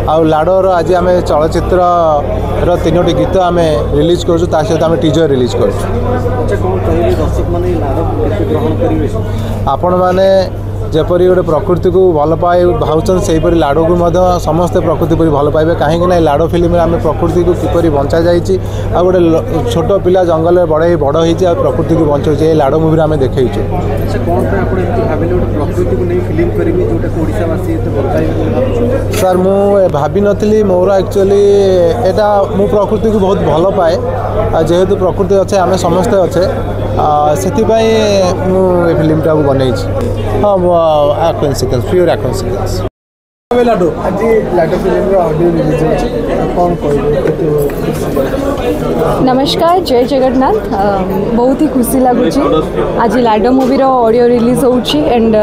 आउ लाडोर आज आम चलचित्र तीनोटी गीत आम रिलीज कर सहित आम टीजर रिलीज कर आपण मैंने जपरी गोटे प्रकृति को भल पाए भावुन से लाडो को समस्ते प्रकृति पर भल पाइबे कहीं लाडो फिल्म आम प्रकृति को किपरि बंचा जाए गोटे छोट पिला जंगल में बड़े बड़ हो प्रकृति को बचाऊे लाडो मुवी आम देखु सर मु भाभी नी मोर एक्चुअली एटा मु प्रकृति को बहुत भल पाए जेहेतु प्रकृति अच्छे आम समस्ते अच्छे से फिल्म टाक बनई हाँ एक्वेंसिकेंस प्योर एक्वेंसिकेंस लाडो आज लाडो फिल्म ऑडियो रिलीज कौन नमस्कार जय जगन्नाथ बहुत ही खुशी लगुच आज लाडो मूवी ऑडियो रिलीज होची एंड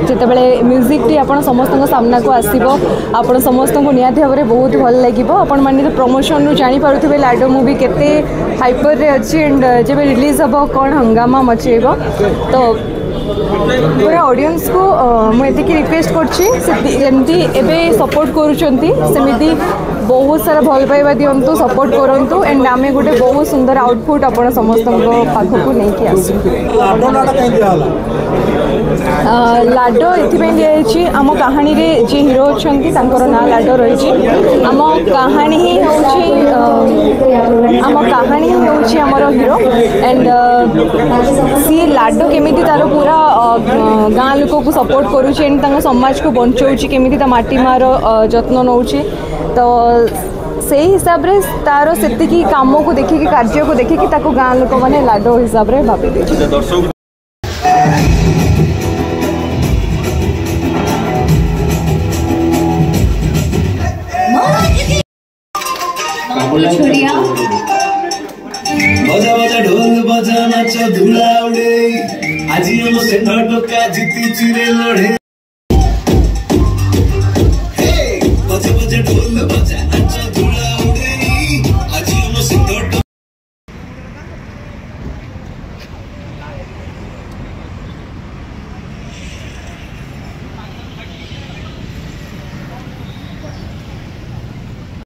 जितेबाला म्यूजिक टी आपण समस्त सामना को आसीबो आपण समस्त को नियाती भाव में बहुत भल लगे आपण मैंने प्रमोशन रु जानी पारुथिबे लाडो मूवी केते हाइपर रे अच्छी एंड जब रिलीज हम कौन हंगामा मचेब तो पूरा ऑडियंस को मुझे रिक्वेस्ट करमती सपोर्ट करमती बहुत सारा भल पाइबा दिंतु सपोर्ट करूँ एंड आम गोटे बहुत सुंदर आउटपुट आप समस्त पाखक नहीं आस लाडो ये आम कहानी रे जी हीरो अच्छा ना लाडो रही आम कहानी ही आमर हीरो एंड सी लाडो केमी तार पूरा गाँ लोक को सपोर्ट करुँच एंड समाज को बचाऊँ केमी माटी मार जत्न नौ तो से हिसाब रे तार से काम को देखिकी कार्य को देखिकी गाँ लोक मैंने लाडो हिसाब से भावी बजा बजा ढोल बजा नाच धुला उड़े आज हम से टका जीती चिरे लड़े।